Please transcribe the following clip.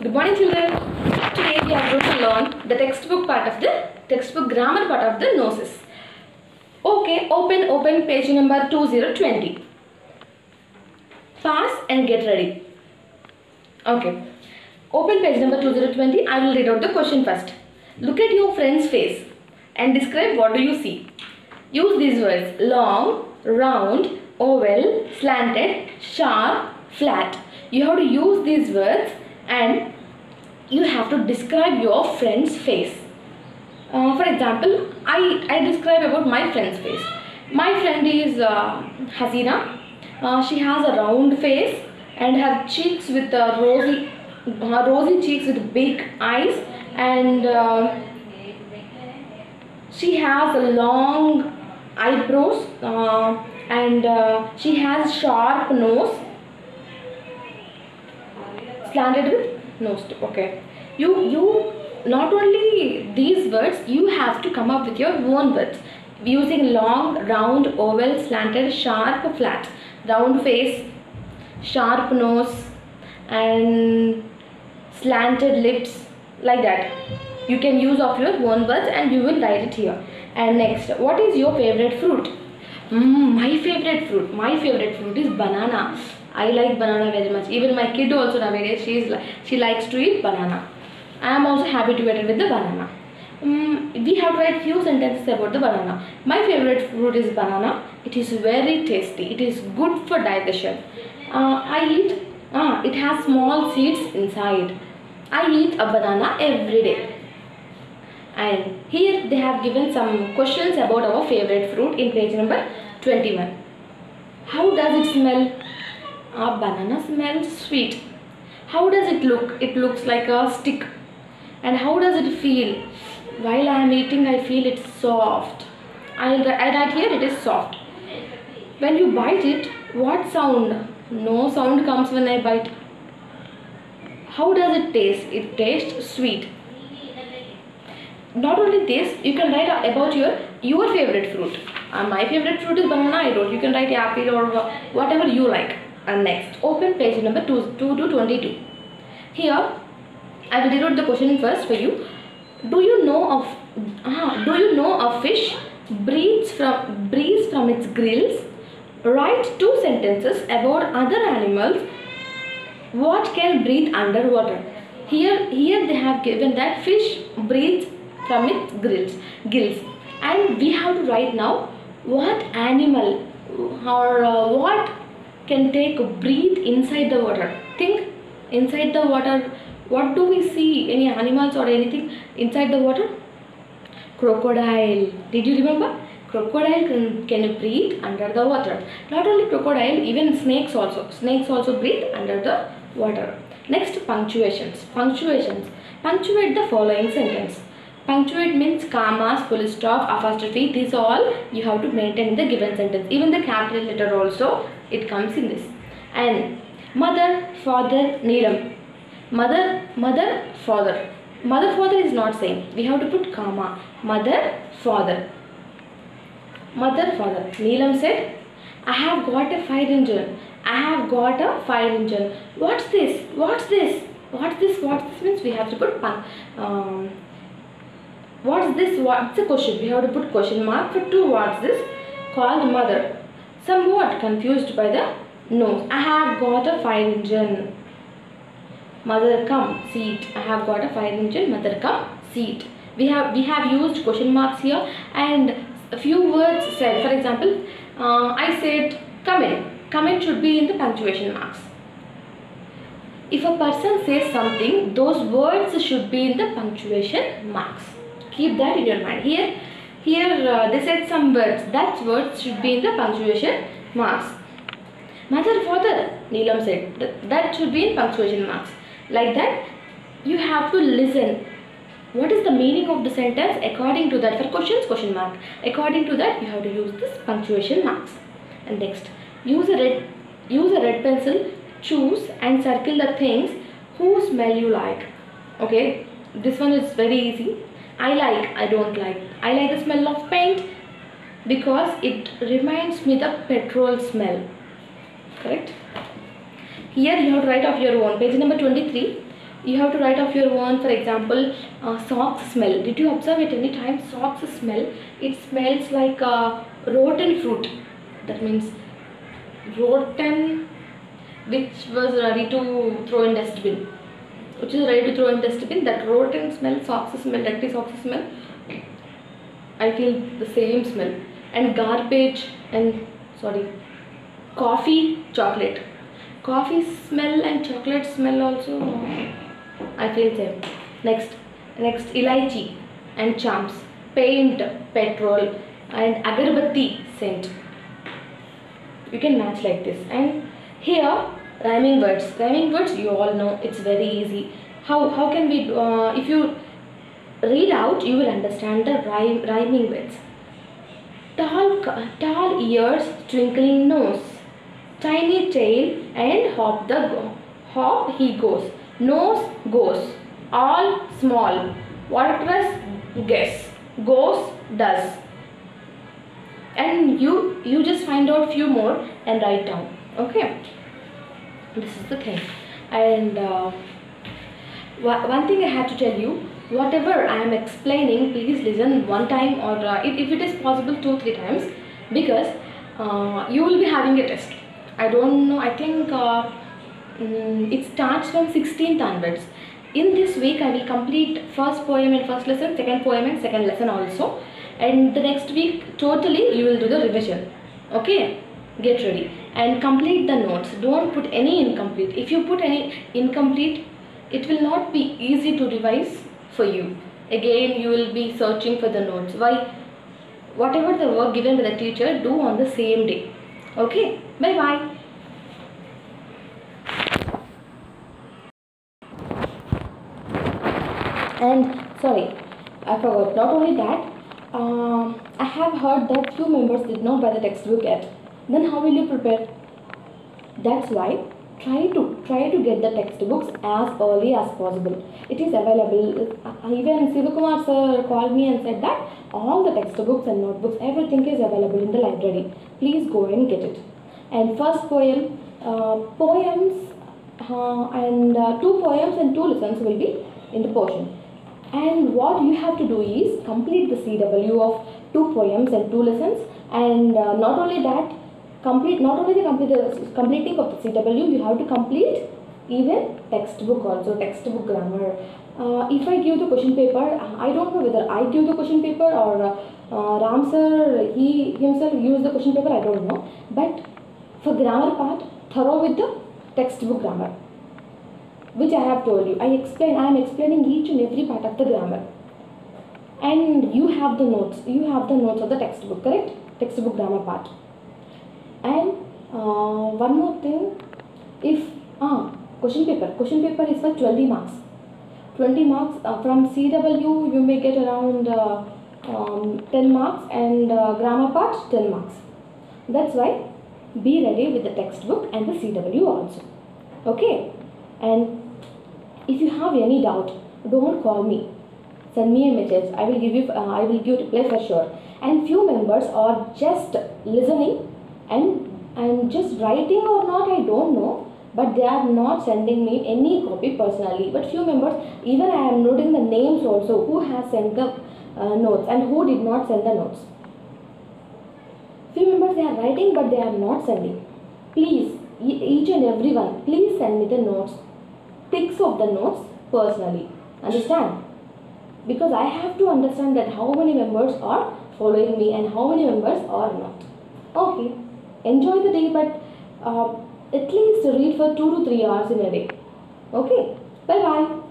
Good morning, children. Today we are going to learn the textbook grammar part of the gnosis. Okay, open page number 2020. Pass and get ready. Okay, open page number 2020. I will read out the question first. Look at your friend's face and describe what do you see. Use these words: long, round, oval, slanted, sharp, flat. You have to use these words and you have to describe your friend's face. For example, I describe about my friend's face. My friend is Hasina. She has a round face and her cheeks with rosy cheeks with big eyes, and she has a long eyebrows and she has sharp nose, slanted with nose tip. Okay, you not only these words, you have to come up with your own words using long, round, oval, slanted, sharp, flat. Round face, sharp nose, and slanted lips, like that. You can use of your own words and you will write it here. And next, what is your favorite fruit? My favorite fruit is banana. I like banana very much. Even my kid also nowadays, she likes to eat banana. I am also habituated with the banana. We have to write few sentences about the banana. My favorite fruit is banana. It is very tasty. It is good for digestion. It has small seeds inside. I eat a banana every day. And here they have given some questions about our favorite fruit in page number 21. How does it smell? A banana smells sweet. How does it look? It looks like a stick. And how does it feel? While I am eating, I feel it's soft. I write here, it is soft. When you bite it, what sound? No sound comes when I bite. How does it taste? It tastes sweet. Not only this, you can write about your favorite fruit. My favorite fruit is banana. I wrote. You can write apple or whatever you like. And next, open page number 2 to 22. Here, I will read out the question first for you. Do you know a fish breathes from its gills? Write 2 sentences about other animals. What can breathe underwater? Here they have given that fish breathes from its gills, and we have to write now what animal or what can breathe inside the water. Think inside the water. What do we see? Any animals or anything inside the water? Crocodile. Did you remember? Crocodile can breathe under the water. Not only crocodile, even snakes also. Snakes also breathe under the water. Next, punctuations. Punctuate the following sentence. Punctuate means commas, full stop, apostrophe. These all you have to maintain in the given sentence. Even the capital letter also, it comes in this. And mother, father, Neelam. Mother, father. Mother, father is not same. We have to put comma. Mother, father. Mother, father. Neelam said, I have got a fire engine. I have got a fire engine. What's this? What's this? What's this? What's this means we have to put what's this? What's the question? We have to put question mark for 2 words. This called mother. Somewhat confused by the nose. I have got a fire engine. Mother, come, see it. I have got a fire engine. Mother, come, see it. We have used question marks here, and a few words said. For example, I said come in. Come in should be in the punctuation marks. If a person says something, those words should be in the punctuation marks. Keep that in your mind. Here they said some words. That words should be in the punctuation marks. Mother, father, Neelam said. That should be in punctuation marks. Like that, you have to listen. What is the meaning of the sentence? According to that, for questions, question mark. According to that, you have to use this punctuation marks. And next, use a red pencil. Choose and circle the things whose smell you like. Okay, this one is very easy. I don't like. I like the smell of paint because it reminds me the petrol smell. Correct? Here you have to write off your own. Page number 23. You have to write off your own. For example, socks smell. Did you observe it any time? Socks smell. It smells like rotten fruit. That means rotten, which was ready to throw in dustbin. Which is ready to throw in dustbin. That rotten smell, socks smell, dirty socks smell. I feel the same smell. And garbage and coffee, chocolate. Coffee smell and chocolate smell also. I feel same. Next elaichi and charms, paint, petrol, and agarbatti scent. You can match like this. And here rhyming words. Rhyming words you all know, it's very easy. How can we if you read out you will understand the rhyming words. Tall ears, twinkling nose, tiny tail, and hop he goes. Nose goes, all small. Walrus guess, goes does. And you just find out few more and write down. Okay, this is the thing. And one thing I have to tell you. Whatever I am explaining, please listen one time or if it is possible 2-3 times, because you will be having a test. I don't know, I think it starts from 16th onwards. In this week I will complete first poem in first lesson, second poem in second lesson also, and the next week totally you will do the revision. Okay, get ready and complete the notes. Don't put any incomplete. If you put any incomplete, it will not be easy to revise for you. Again you will be searching for the notes. Why? Whatever the work given by the teacher, do on the same day. Okay, bye bye. And sorry, I forgot, not only that, I have heard that few members did not buy the textbook yet. Then how will you prepare? That's why try to get the textbooks as early as possible. It is available. Even Sivakumar sir called me and said that all the textbooks and notebooks, everything is available in the library. Please go and get it. And first poem, poems and 2 poems and 2 lessons will be in the portion. And what you have to do is complete the CW of 2 poems and 2 lessons. And not only that, completing of the CW, you have to complete even textbook also, textbook grammar. If I give the question paper, I don't know whether I give the question paper or Ram sir, he himself used the question paper, I don't know. But for grammar part, thorough with the textbook grammar, which I have told you. I am explaining each and every part of the grammar. And you have the notes of the textbook, correct? Textbook grammar part. And one more thing, if question paper is for 20 marks. 20 marks from CW you may get around 10 marks, and grammar part 10 marks. That's why be ready with the textbook and the CW also. Okay, and if you have any doubt, don't call me. Send me a message. I will give reply for sure. And few members are just listening and just writing or not, I don't know, but they are not sending me any copy personally. But few members, even I am noting the names also, who has sent the notes and who did not send the notes. Few members, they are writing but they are not sending. Please, each and everyone, please send me the notes, pics of the notes personally. Understand? Because I have to understand that how many members are following me and how many members are not. Okay, enjoy the day, but at least read for 2 to 3 hours in a day. Okay, bye bye.